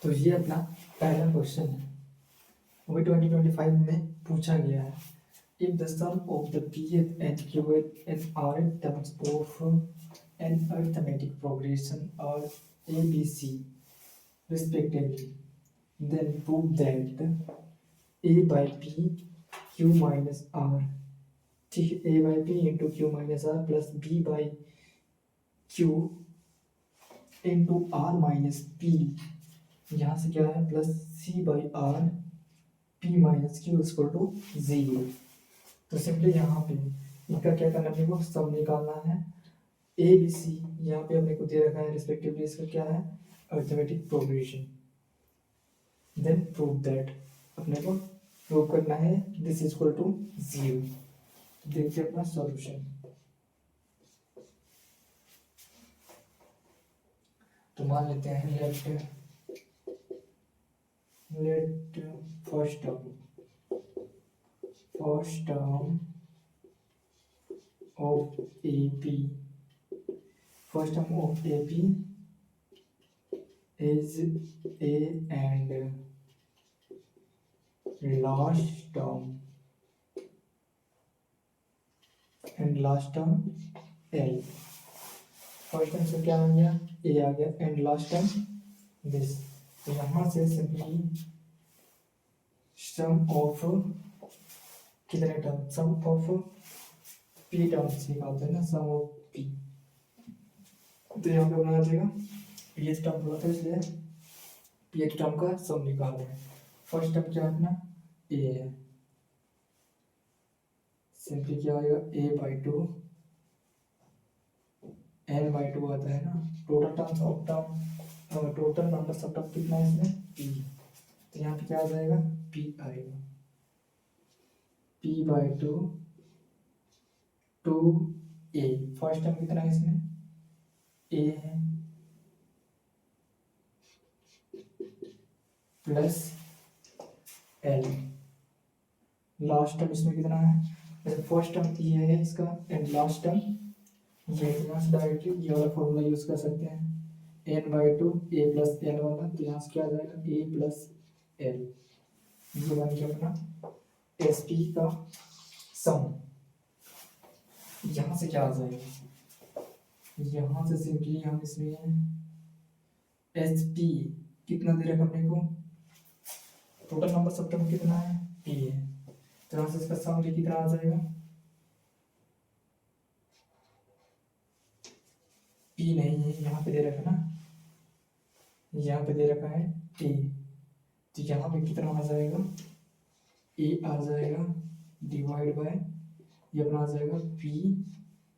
तो ये अपना पहला क्वेश्चन है, वो 2025 में पूछा गया है। If the sum of the pth and qth and rth terms of an arithmetic progression are abc respectively, then prove that a by p q minus r, ठीक है, a by p into q minus r plus b by q into r minus p, यहाँ से क्या है plus c by r p minus Q equal to 0। तो simply यहाँ पे इनका क्या करना है, अपने को सम निकालना है। ए बी सी यहाँ पे अपने को दे रखा है रिस्पेक्टिवली, इसका क्या है arithmetic progression. Then prove that, अपने को प्रूव करना है दिस इक्वल टू 0। देखिए अपना सॉल्यूशन। तो मान लेते हैं let first term of AP, first term of AP is A and last term L। First term से क्या आ गया A आ गया एंड लास्ट टर्म दिस। तो यहाँ से सिंपली सम ऑफ कितने term, sum of p terms निकालते हैं ना, सम ऑफ पी। तो यहाँ पे बनाना जाएगा पीएच टर्म बोला था, इसलिए पीएच टर्म का सम निकाल रहे हैं। फर्स्ट टर्म क्या अपना ए है, सिंपली क्या आएगा A by two N by two आता है ना। Total terms of term, total number of term कितना है इसमें पी। तो यहाँ पे क्या आ जाएगा पी आएगा, P by two A. First term कितना है इसमें ए है प्लस एल। लास्ट टर्म इसमें कितना है, जैसे फर्स्ट टर्म ये है इसका एंड लास्ट टर्म ये। यहाँ से डायरेक्टली ये वाला फॉर्मूला यूज कर सकते हैं, n by two a plus l वाला। तो यहाँ से क्या आ जाएगा ए प्लस एल, ये बन गया अपना एस पी का सम। यहाँ से क्या आ जाएगा, यहाँ से सिंपली हम इसमें एच पी कितना दे रखा अपने को, टोटल नंबर सब टर्म कितना है पी है। तो यहाँ से इसका सम भी कितना आ जाएगा पी नहीं है, यहाँ पे दे रखा ना, यहाँ पे दे रखा है ए। तो यहाँ पे कितना आ जाएगा ए आ जाएगा डिवाइड बाय ये अपना आ जाएगा p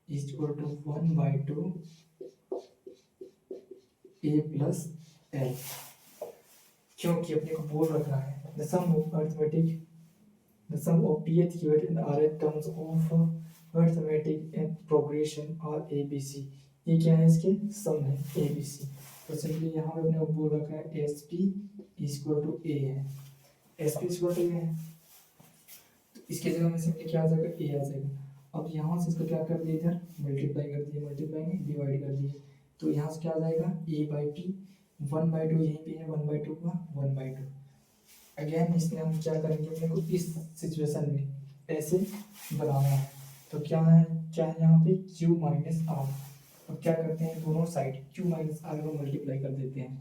is equal to 1/2 a plus l. क्योंकि अपने को बोल रखा है the sum of arithmetic, the sum of pth qth and rth terms of arithmetic and progression are abc। ये क्या है इसके सम है abc। तो सिंपली यहाँ पे अपने को बोल रखा है sp is equal to a है, sp is equal to a है। तो इसके जगह में सिंपली क्या आ जाएगा a आ जाएगा। अब यहाँ से इसको क्या कर दिया, इधर मल्टीप्लाई कर दिए, मल्टीप्लाई में डिवाइड कर दिए। तो यहाँ से क्या आ जाएगा a बाई पी 1/2 यहीं पे है 1/2 का 1/2। अगेन इसमें हम क्या करेंगे, अपने को इस सिचुएशन में ऐसे बनाना है। तो क्या है यहाँ पे q माइनस आर। अब क्या करते हैं दोनों साइड q माइनस आर को मल्टीप्लाई कर देते हैं,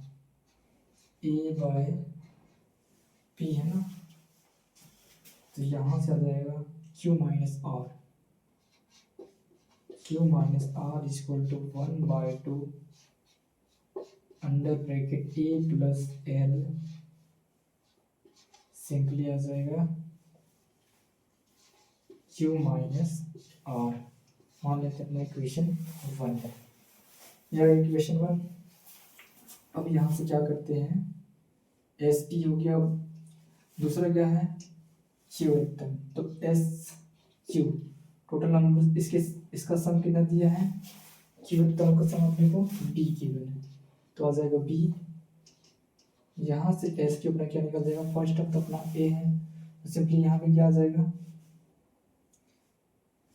a बाय पी है ना। तो यहाँ से आ जाएगा q minus R, q minus R is equal to 1/2 under bracket a plus L. Simply आ जाएगा q माइनस आर। मान लेते हैं अपना इक्वेशन 1 है, यह इक्वेशन 1। अब यहाँ से क्या करते हैं एस टी हो गया, दूसरा क्या है क्यू टर्म। तो एस क्यू टोटल नंबर इसका सम कितना दिया है, क्यू टर्म का सम अपने को बी गिवन है। तो आ जाएगा बी, यहाँ से एस क्यू अपना क्या निकल जाएगा, फर्स्ट टर्म तो अपना ए है। तो सिंपली यहाँ पे क्या आ जाएगा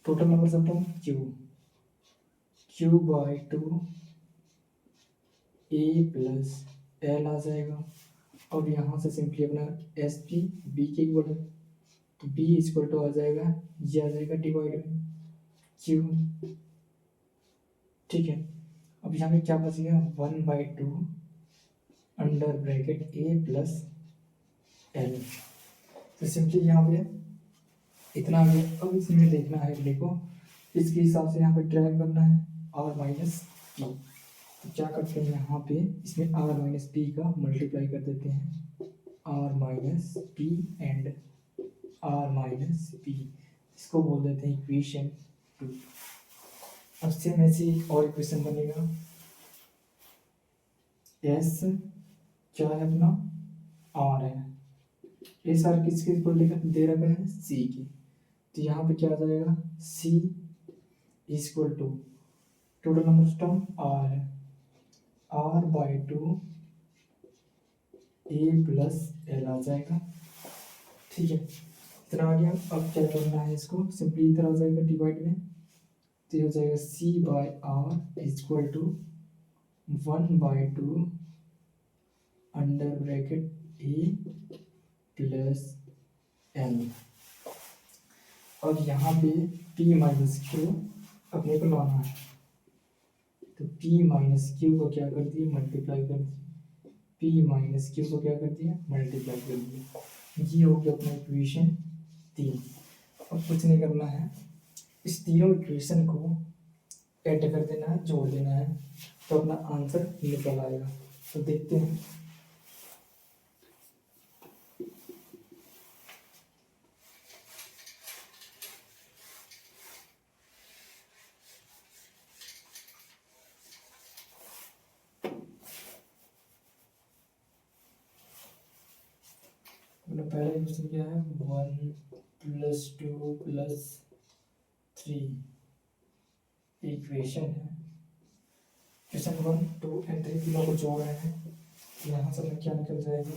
टोटल नंबर सब term q/2 a plus L आ जाएगा। अब यहाँ से सिंपली अपना एस पी बी के इक्वल है, तो बी इक्वल टू आ जाएगा, ये आ जाएगा डिवाइड में क्यू। ठीक है, अब यहाँ पे क्या बचेगा, 1/2 under bracket a plus L. तो सिंपली यहाँ पे इतना आ गया। अब इसमें देखना है, देखो इसके हिसाब से यहाँ पे ड्रैग करना है आर माइनस पी। तो क्या करते हैं, यहाँ पे इसमें आर माइनस पी का मल्टीप्लाई कर देते हैं, r minus p and r minus p, इसको बोल देते हैं इक्वेशन 2। अब सेम ऐसे एक और इक्वेशन बनेगा, एस क्या है अपना, आर है, एस आर किसके इक्वल दे रखा है, सी की। तो यहाँ पे क्या आ जाएगा, C equal to total number of term R है, r/2 ए प्लस एल आ जाएगा। ठीक है, इतना आ गया। अब क्या करना है, इसको सिंपली इधर आ जाएगा डिवाइड में, तो ये हो जाएगा c/r equal to 1/2 under bracket a plus l. अब यहाँ पे p माइनस क्यू अपने को लाना है, तो p माइनस क्यू को क्या कर दिया, मल्टीप्लाई कर दिया, p माइनस क्यू को क्या कर दिया, मल्टीप्लाई कर दिया। ये हो गया अपना इक्वेशन 3। अब कुछ नहीं करना है, इस तीनों इक्वेशन को ऐड कर देना है, जोड़ देना है, तो अपना आंसर निकल आएगा। तो देखते हैं, पहला क्वेश्चन क्या है, 1 + 2 + 3 इक्वेशन है। क्वेश्चन 1, 2 एंड 3 तीनों को जोड़ रहे हैं, यहाँ से हमें क्या निकल जाएगा,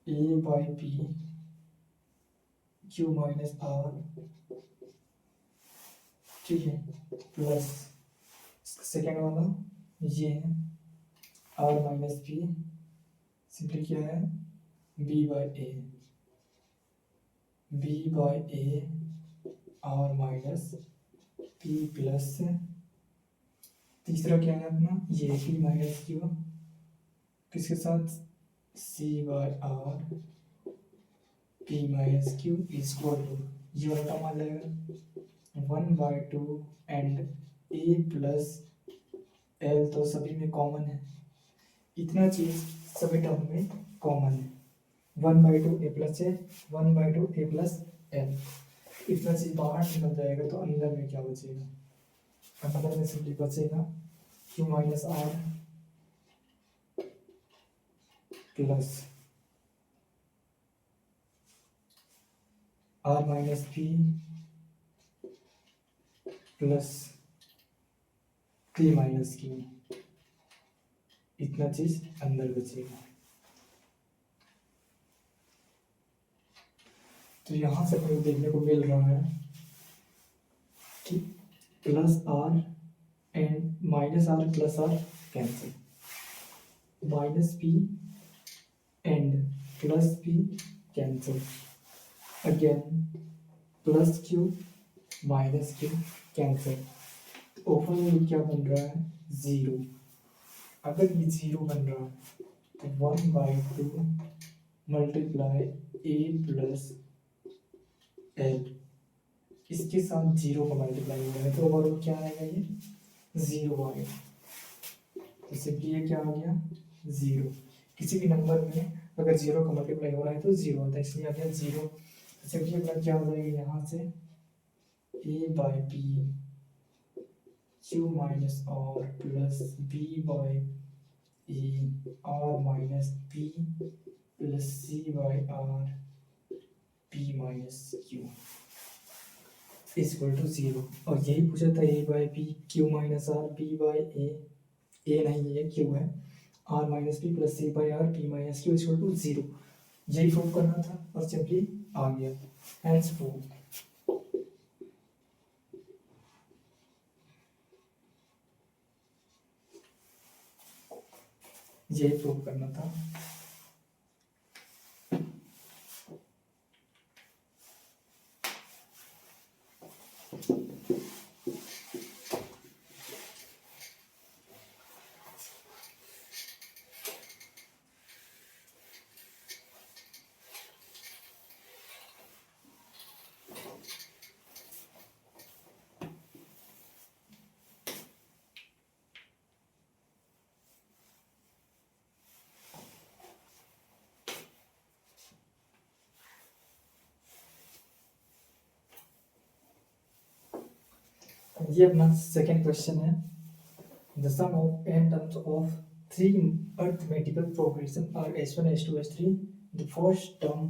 a/p q माइनस r। ठीक है, प्लस सेकेंड वाला ये है r माइनस पी, सिंपली क्या है, b/a r minus p plus, तीसरा क्या है अपना, ये p माइनस क्यू किसके साथ, c/r p minus Q equal to, ये वाला टर्म आ जाएगा 1/2 एंड a प्लस एल, तो सभी में कॉमन है, इतना चीज सभी टर्म में कॉमन है, 1/2 a प्लस है, 1/2 a प्लस एल, इतना चीज बाहर निकल जाएगा। तो अंदर में क्या बचेगा, अंदर में सिंपली बचेगा q minus r plus r minus p plus p minus q, इतना चीज अंदर बचेगा। तो यहाँ से हमें देखने को मिल रहा है कि plus r and minus r plus r cancel, minus p and plus p cancel, again plus q minus q cancel. तो ओपन में क्या बन रहा है, 0। अगर ये 0 बन रहा है तो 1/2 मल्टीप्लाई ए प्लस एल, इसके साथ 0 का मल्टीप्लाई हो रहा है, तो ओवरऑल क्या आएगा, ये 0 आएगा। तो सिंपली ये क्या आ गया, 0। किसी भी नंबर में अगर 0 का मल्टीप्लाई हो रहा है तो 0 होता है, इसलिए आ गया 0। तो सिंपली अपना क्या हो जाएगा, यहाँ से a/p q minus r plus b/a r minus p plus c/r p minus q equal to 0। और यही पूछा था, a/p q minus r b/a, a नहीं है q है, r minus p plus c/r p minus q equal to 0। यही prove करना था और सिंपली आ गया, हैंस प्रूव। यही प्रूव करना था। ये अपना सेकेंड क्वेश्चन है। The sum of n terms of three arithmetical progression are s1 s2 s3 the first term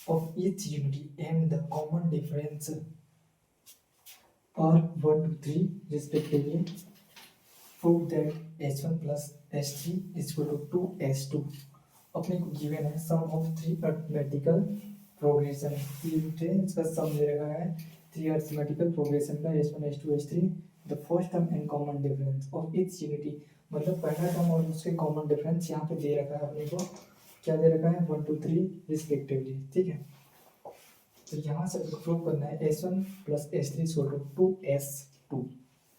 of each unity and the common difference are 1 to 3 respectively. Prove that s1 plus s3 is equal to 2s2. अपने को given है सम of three arithmetical progression, इसका सम दे रखा है three arithmetical progression का s1 s2 s3 the first term and common difference of each unity, मतलब पहला term और उसके कॉमन डिफरेंस यहाँ पे दे रखा है अपने को, क्या दे रखा है 1 to 3 रिस्पेक्टिवली। ठीक है, तो यहाँ से प्रूव करना है s1 plus s3 equal to 2s2।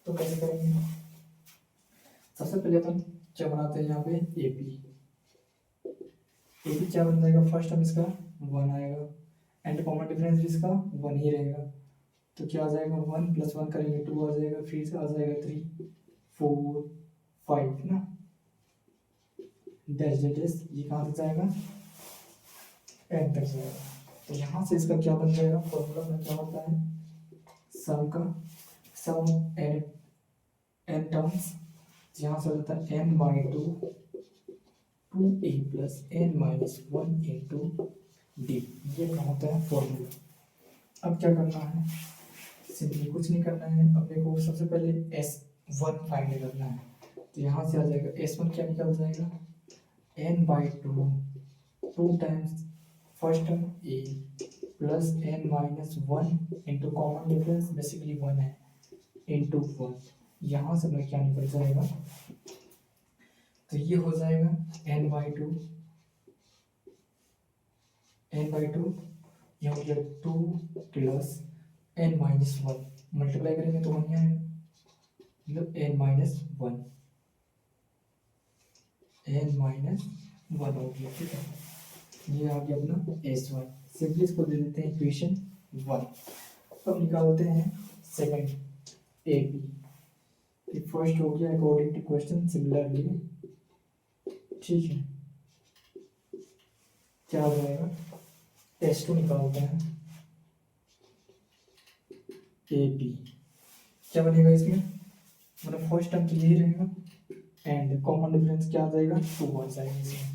तो कैसे करेंगे, सबसे पहले अपन क्या बनाते हैं यहाँ पे AP क्या बन जाएगा, फर्स्ट टर्म इसका 1 आएगा एंड कॉमन डिफरेंस भी इसका 1 ही रहेगा, तो क्या आ जाएगा 1 + 1 करेंगे 2 आ जाएगा, फिर से आ जाएगा 3 4 5 ना, डैश डैश ये कहाँ तक जाएगा n तक जाएगा। तो यहाँ से इसका क्या बन जाएगा, फॉर्मूला में क्या होता है सम का सम n टर्म्स, यहाँ से होता है n/2 2a + n-1 × d, ये क्या होता है फॉर्मूला। अब क्या करना है, सिंपली कुछ नहीं करना है, अपने को सबसे पहले s1 फाइंड करना है। तो यहाँ से आ जाएगा s1 क्या निकल जाएगा n/2 2 times first term a plus n-1 into common difference basically 1 है इंटू 1, यहाँ से मैं क्या निकल जाएगा, तो ये हो जाएगा n/2 ये हो गया 2 प्लस n-1 मल्टीप्लाई करेंगे तो 1 आएगा, मतलब n-1 हो गया। ठीक है, ये आ गया अपना s1, सिंपली इसको दे देते हैं इक्वेशन 1। अब निकालते हैं सेकंड AP, फर्स्ट हो गया अकॉर्डिंग टू क्वेश्चन सिमिलरली। ठीक है, क्या हो जाएगा s2 निकालते हैं AP, क्या बनेगा इसमें, मतलब फर्स्ट टर्म तो यही रहेगा एंड कॉमन डिफरेंस क्या आ जाएगा 2 आ जाएगा इसमें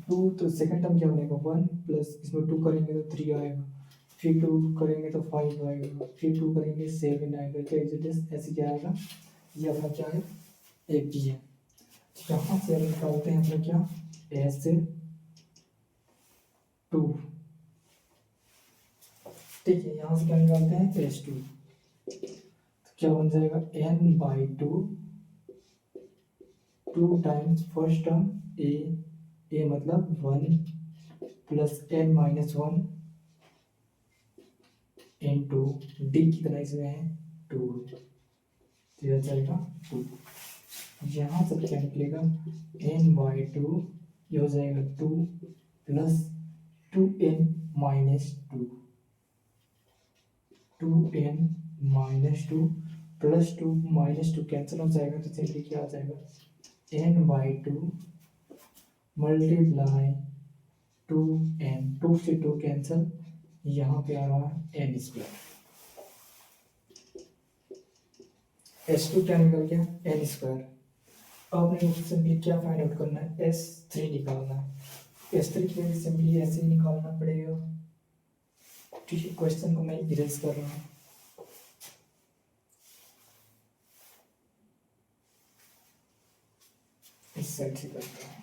2, तो सेकंड टर्म क्या बनेगा 1 प्लस इसमें 2 करेंगे तो 3 आएगा, फिर 2 करेंगे तो 5 आएगा, फिर 2 करेंगे 7 आएगा, क्या ऐसे क्या आएगा, ये अपना क्या है AP है। यहाँ से हम निकालते हैं अपना क्या s2, ठीक है, यहाँ से क्या निकालते हैं s2, तो क्या बन जाएगा n/2 2 times first term a मतलब 1 प्लस n-1 इंटू d कितना इसमें है 2, तो यह जाएगा 2, यहाँ से क्या निकलेगा n/2 ये हो जाएगा 2 plus 2n-2 2n-2 plus 2 -2 cancel हो जाएगा, तो सिंपली क्या आ जाएगा n/2 मल्टीप्लाई 2n, 2 से 2 कैंसिल, यहाँ पे आ रहा है n², s2 क्या निकल गया n²। अब अपने को सिंपली क्या फाइंड आउट करना है s3 निकालना है, s3 के लिए सिंपली ऐसे ही निकालना पड़ेगा। ठीक है, क्वेश्चन को मैं इरेज कर रहा हूँ, इस साइड से करता हूँ।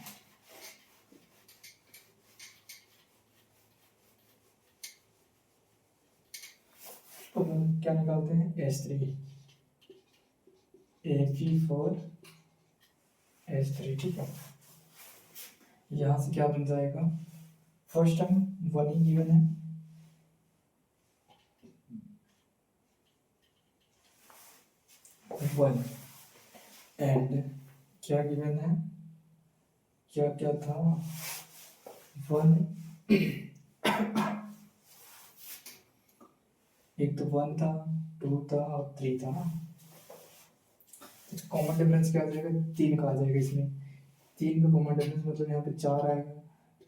तो हम क्या निकालते हैं s3 AP for s3। ठीक है, यहाँ से क्या बन जाएगा, फर्स्ट टर्म 1 ही गिवन है, वन, एंड क्या गिवन है, क्या क्या था, 1, एक तो 1 था, 2 था और 3 था। कॉमन डिफरेंस क्या आ जाएगा, 3 का आ जाएगा इसमें, 3 का कॉमन डिफरेंस मतलब यहाँ पे 4 आएगा,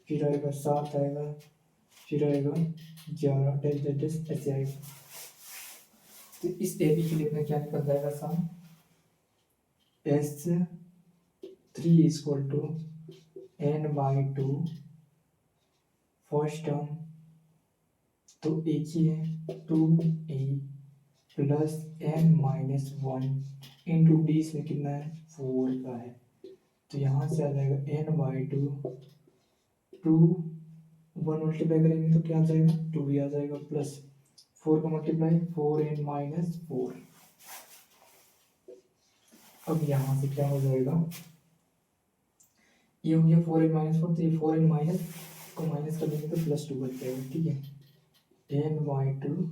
फिर आएगा 7 आएगा, फिर आएगा 11, 10 ऐसे आएगा। तो इस ए बी के लिए अपना क्या निकल जाएगा sum, S3 equal to n/2 first term तो एक ही है 2a plus n-1 into D इसमें कितना है 4 का है, तो यहाँ से आ जाएगा n/2, 2 1 मल्टीप्लाई करेंगे तो क्या आ जाएगा 2 ही आ जाएगा, प्लस 4 का मल्टीप्लाई 4n-4। अब यहाँ से क्या हो जाएगा, ये हो गया 4n-4, तो ये 4n- को माइनस कर देंगे तो +2 बच जाएगा, ठीक है, n/2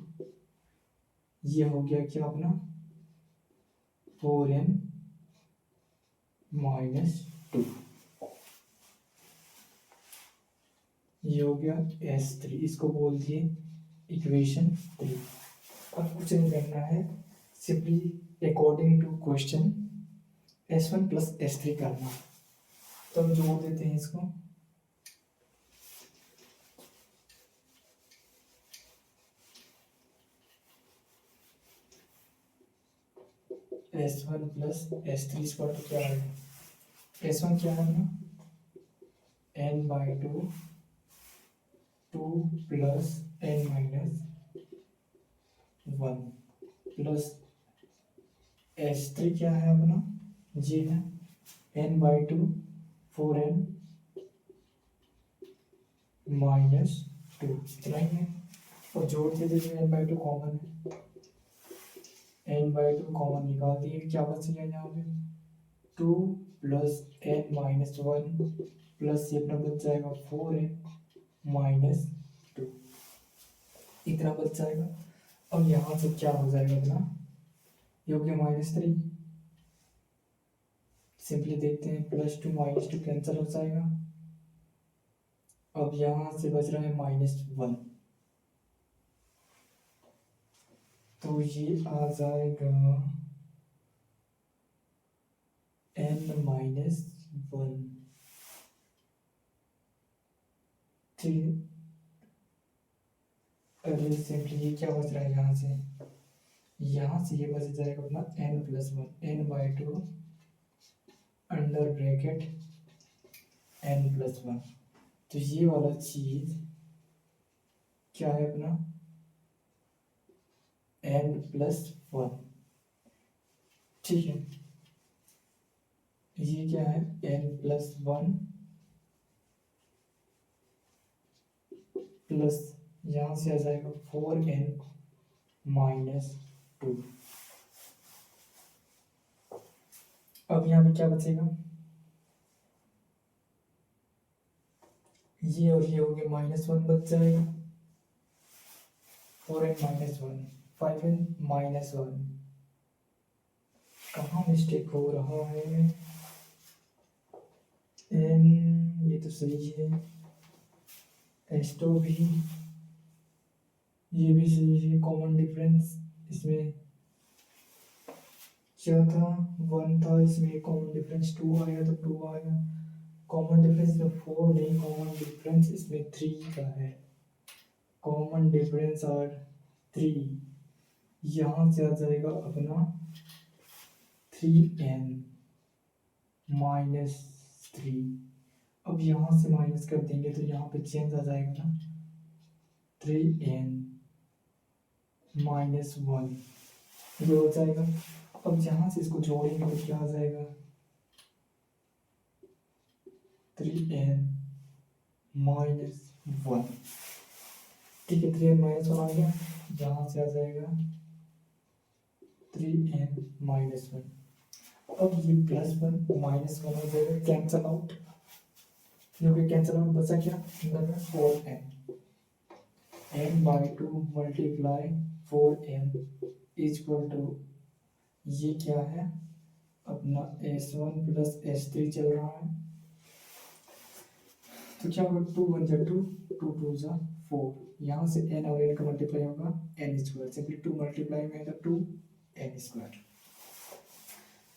ये हो गया क्या अपना 4n-2, ये हो गया S3, इसको बोल दिए इक्वेशन 3। अब कुछ नहीं करना है, simply according to question S1 plus S3 करना, तो हम जोड़ देते हैं इसको, S1 प्लस S3 स्क्वायर तो क्या आएगा, S1 क्या है ना n/2 2 plus n-1 plus S3 क्या है अपना, ये है n/2 4n - 2 इतना ही है, और जोड़ के देखिए n/2 कॉमन है, n/2 कॉमन निकाल दिए, क्या बच गया यहाँ पे 2 प्लस n-1 प्लस ये अपना बच जाएगा 4n - 2, इतना बच जाएगा। अब यहाँ से क्या हो जाएगा अपना, ये हो गया -3, सिंपली देखते हैं +2 -2 कैंसिल हो जाएगा, अब यहाँ से बच रहा है -1, तो ये आ जाएगा n-1, ठीक, अरे सिंपली ये क्या बच रहा है यहाँ से ये बच जाएगा अपना n+1 n/2 under bracket n+1, तो ये वाला चीज क्या है अपना n+1, ठीक है, ये क्या है n+1 प्लस यहाँ से आ जाएगा 4n - 2। अब यहाँ पे क्या बचेगा, ये और ये हो गया -1 बच जाएगा, 4n -1 5n - 1, कहाँ मिस्टेक हो रहा है, n ये तो सही है, S2 भी, ये भी सही है, कॉमन डिफरेंस इसमें क्या था 1 था, इसमें कॉमन डिफरेंस 2 आया तो 2 आया, कॉमन डिफरेंस में 4 नहीं, कॉमन डिफरेंस इसमें 3 का है, कॉमन डिफरेंस और 3, यहाँ से आ जाएगा अपना 3n - 3, अब यहाँ से माइनस कर देंगे तो यहाँ पे चेंज आ जाएगा ना 3n - 1, ये हो जाएगा। अब यहाँ से इसको जोड़ेंगे तो क्या आ जाएगा 3n - 1, ठीक है, 3n - 1 आ गया, यहाँ से आ जाएगा 3n - 1, अब ये +1 - 1 हो जाएगा कैंसल आउट, जो कि कैंसिल हो बचा क्या अंदर में 4n n/2 multiply 4n equal to ये क्या है अपना S1 प्लस S3 चल रहा है तो क्या होगा 2 1 जा 2 2 2 जा 4 यहाँ से n और n का मल्टीप्लाई होगा n स्क्वायर सिंपली 2 मल्टीप्लाई में है तो 2 n स्क्वायर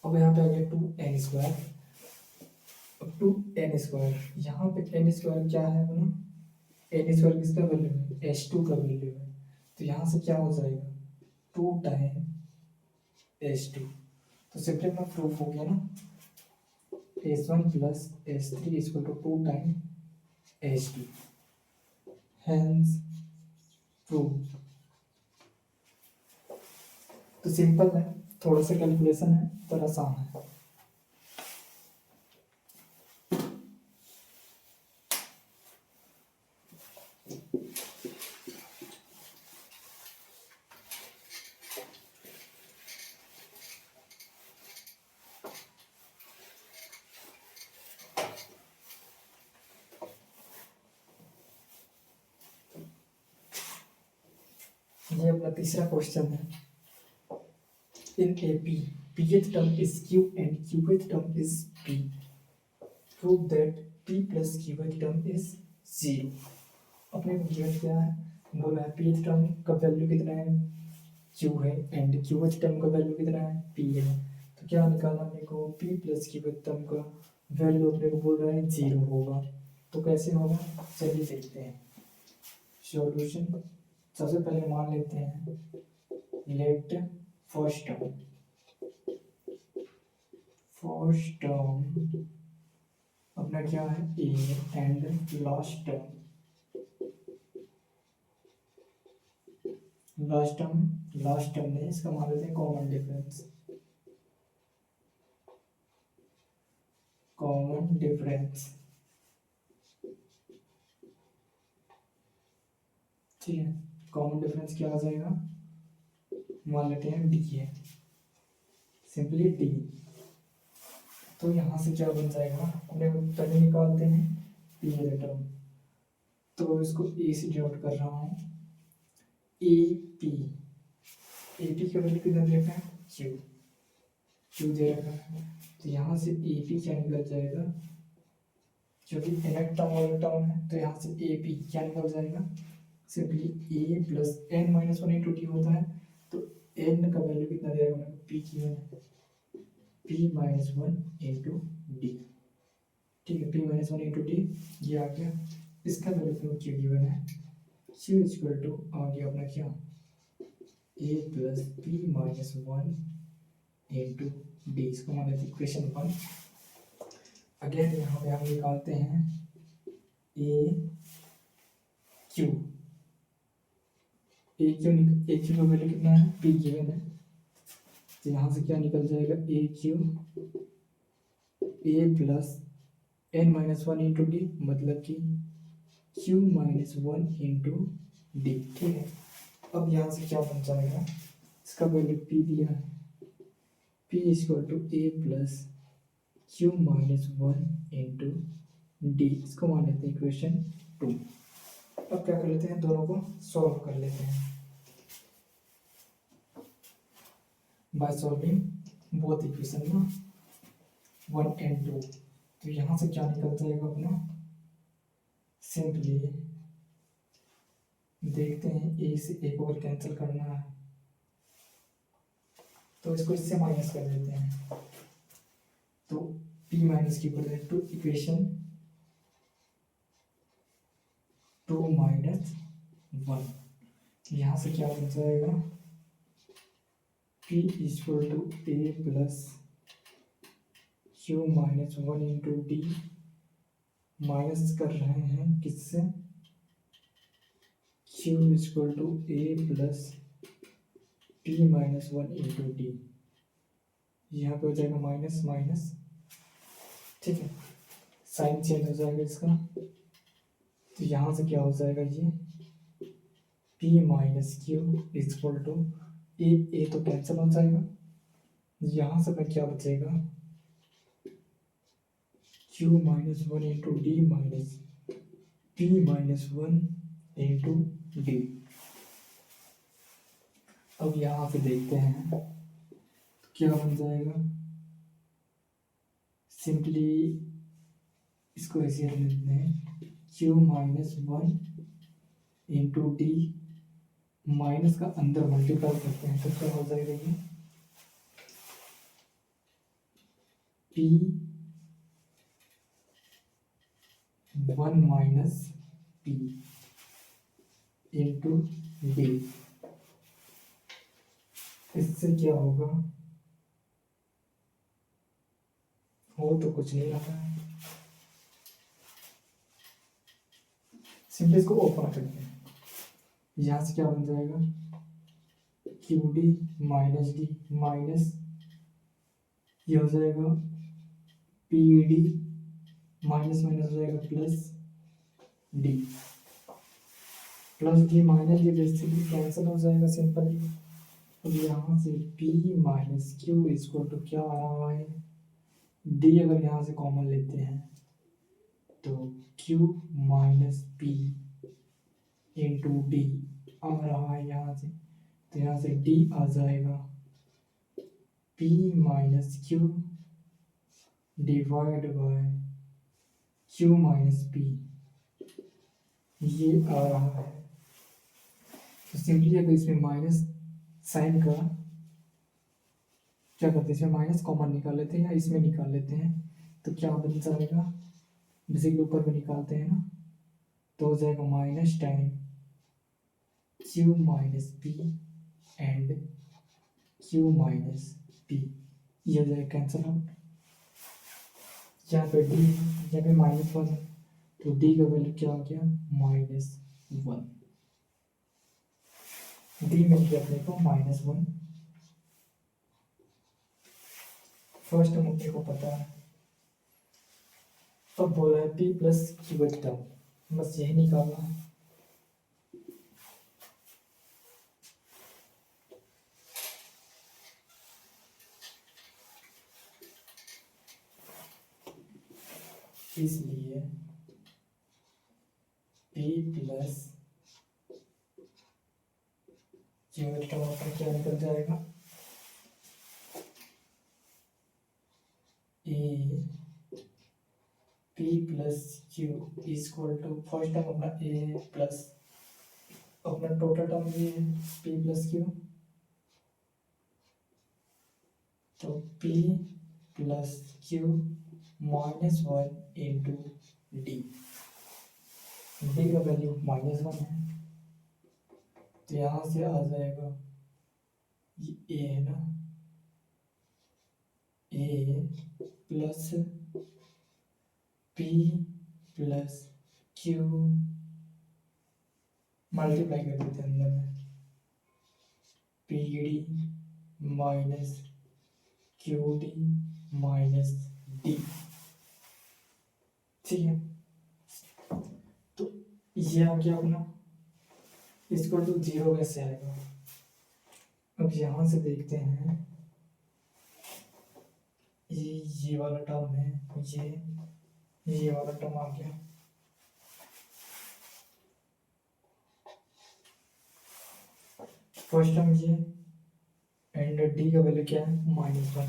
अब यहाँ पे आ गया 2 n स्क्वायर अब 2 n स्क्वायर यहाँ पे n स्क्वायर क्या है अपना n स्क्वायर किसका वैल्यू है S2 का वैल्यू है तो यहाँ से क्या हो जाएगा 2 टाइम S2 तो सिंपली अपना प्रूफ हो गया ना S1 plus S3 equal to 2 time S2 hence proof. तो सिंपल है थोड़ा सा कैलकुलेशन है पर आसान है। ये अपना तीसरा क्वेश्चन है इन ए pth term is q and qth term is p prove that p plus qth term is 0 अपने को गिवन क्या है बोला है pth term का वैल्यू कितना है q है एंड qth term का वैल्यू कितना है p है तो क्या निकालना अपने को p plus qth term का वैल्यू अपने को बोल रहा है 0 होगा तो कैसे होगा चलिए देखते हैं सॉल्यूशन सबसे पहले मान लेते हैं लेट फर्स्ट टर्म अपना क्या है ए एंड लास्ट टर्म नहीं इसका मान लेते हैं कॉमन डिफरेंस ठीक है कॉमन डिफरेंस क्या आ जाएगा मान लेते हैं डी है सिंपली डी तो यहाँ से क्या बन जाएगा अपने को पहले निकालते हैं पी टर्म तो इसको ए से डिनोट कर रहा हूँ ए पी की वैल्यू कितना दे रखा है क्यू दे रखा है तो यहाँ से ए पी क्या निकल जाएगा क्योंकि इनर टर्म वाला टर्म है तो यहाँ से ए पी क्या निकल जाएगा simply A plus N minus one into T होता है तो एन का वैल्यू कितना देगा मेरे को पी की value P minus one into D ठीक है P minus one into D ये आ गया इसका वैल्यू अपने क्यू गिवन है क्यू इक्वल टू आ गया अपना क्या A plus P minus one into D इसको मान लेते हैं इक्वेशन 1 अगेन यहाँ पे हम निकालते हैं ए क्यू का वैल्यू कितना है पी गिवन है तो यहाँ से क्या निकल जाएगा A Q A plus N minus one into D मतलब कि Q minus one into D ठीक है अब यहाँ से क्या बन जाएगा इसका वैल्यू पी दिया है p equal to a plus q minus one into D इसको मान लेते हैं इक्वेशन 2 अब क्या कर लेते हैं दोनों को सॉल्व कर लेते हैं बाय सॉल्विंग बोथ इक्वेशन ना 1 and 2 तो यहाँ से क्या निकल जाएगा अपना सिंपली देखते हैं ए से एक और कैंसिल करना है तो इसको इससे माइनस कर देते हैं तो p माइनस की पर टू इक्वेशन 2 माइनस 1 यहाँ से क्या बन जाएगा p equal to a plus q minus one into D minus कर रहे हैं किससे q equal to a plus t minus one into d यहाँ पे हो जाएगा माइनस माइनस ठीक है साइन चेंज हो जाएगा इसका तो यहाँ से क्या हो जाएगा ये p minus Q equal to A तो कैंसिल हो जाएगा यहाँ से मैं क्या बचेगा Q minus one into D minus P minus one into D. अब यहाँ पे देखते हैं तो क्या बन जाएगा। सिंपली इसको ऐसे लिख लेते हैं, Q minus one into D minus का अंदर मल्टीप्लाई करते हैं तो क्या हो जाएगा ये P one minus P into D. इससे क्या होगा, हो तो कुछ नहीं रहा है। सिंपली इसको ओपन करते हैं, यहाँ से क्या बन जाएगा q D minus d minus ये हो जाएगा पी डी माइनस माइनस हो जाएगा plus d. Plus d minus d basically cancel हो जाएगा सिंपली। अब यहाँ से p minus Q equal to क्या आ रहा है, d अगर यहाँ से कॉमन लेते हैं तो q minus P into D आ रहा है यहाँ से, तो यहाँ से d आ जाएगा p minus Q divide by q minus P, ये आ रहा है। तो सिंपली अगर इसमें माइनस साइन का क्या करते हैं, इसमें माइनस कॉमन निकाल लेते हैं या इसमें निकाल लेते हैं तो क्या बन जाएगा, बेसिकली ऊपर में निकालते हैं ना तो हो जाएगा minus time Q minus p and Q minus P, ये हो जाएगा कैंसिल आउट। यहाँ पे डी यहाँ पे माइनस वन है तो डी का वैल्यू क्या आ गया माइनस वन, डी मिल गया अपने को माइनस वन। फर्स्ट टर्म अपने को पता है। अब बोला है पी प्लस क्यू टर्म, बस यही निकालना है। इसलिए पी प्लस क्यू टर्म अपना क्या निकल जाएगा a p plus q equal to first term अपना ए प्लस अपना टोटल टर्म ये है पी प्लस क्यू, तो p plus q minus one into d, d का वैल्यू माइनस वन है तो यहाँ से आ जाएगा ये ए है ना, A plus P plus Q multiply कर देते हैं अंदर में P D minus Q D minus D, ठीक है। तो ये आ गया अपना इसको तो जीरो कैसे आएगा। अब यहाँ से देखते हैं ये वाला टर्म है, ये वाला टर्म आ गया। फर्स्ट टर्म ये एंड डी का वैल्यू क्या है माइनस वन,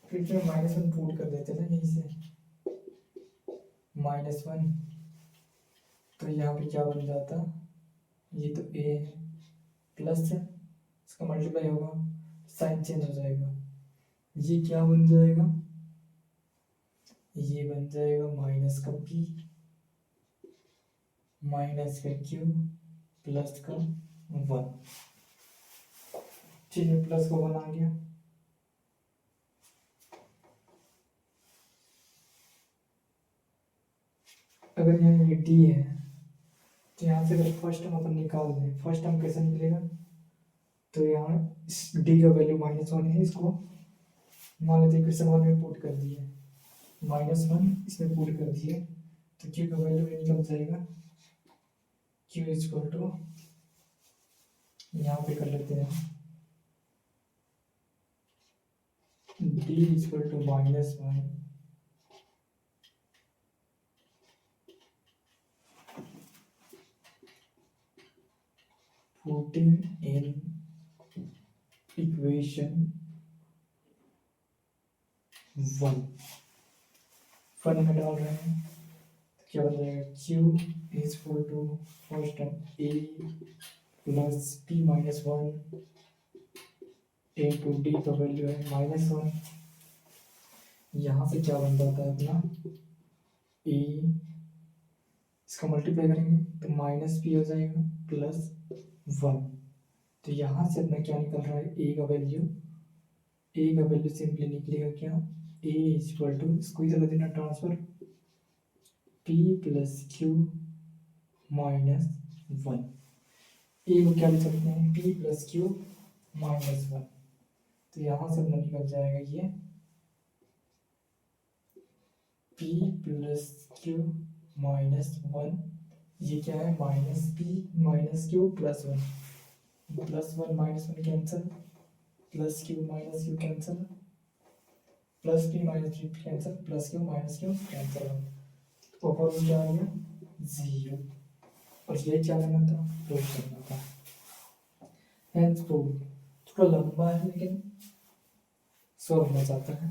फिर माइनस वन पुट कर देते ना यहीं से माइनस वन, तो यहाँ पे क्या बन जाता, ये तो ए है प्लस है इसका मल्टीप्लाई होगा साइन चेंज हो जाएगा, ये क्या बन जाएगा, ये बन जाएगा माइनस का पी माइनस का क्यू प्लस का वन, ठीक है प्लस का वन आ गया। अगर यहाँ ये डी है तो यहाँ से अगर फर्स्ट टर्म अपन निकाल दें, फर्स्ट टर्म कैसे निकलेगा, तो यहाँ डी का वैल्यू माइनस वन है, इसको मान लेते हैं वन में पुट कर दिए माइनस वन इसमें पुट कर दिए तो क्यू का वैल्यू निकल जाएगा क्यू इक्वल टू यहाँ पे कर लेते हैं d equal to minus one putting in equation 1 में डाल रहे हैं तो क्या बन जाएगा, q is equal to first term a plus p minus 1 into d का वैल्यू है -1। यहाँ से क्या बन जाता है अपना a, इसका मल्टीप्लाई करेंगे तो -p हो जाएगा +1। तो यहाँ से अपना क्या निकल रहा है, a का वैल्यू सिंपली निकलेगा क्या, a इज इक्वल टू, इसको इधर देना transfer, p plus q minus 1। a को क्या लिख सकते हैं, p प्लस क्यू माइनस 1। तो यहाँ से अपना निकल जाएगा ये p प्लस क्यू माइनस 1, ये क्या है -p minus Q plus 1, +1 -1 cancel, plus q minus q cancel, plus p minus p cancel, plus q minus q cancel. तो ऊपर क्या आ गया 0, और ये क्या करना था, प्रूव करना था। हेंस प्रूव थोड़ा लंबा है लेकिन सॉल्व होना चाहता है।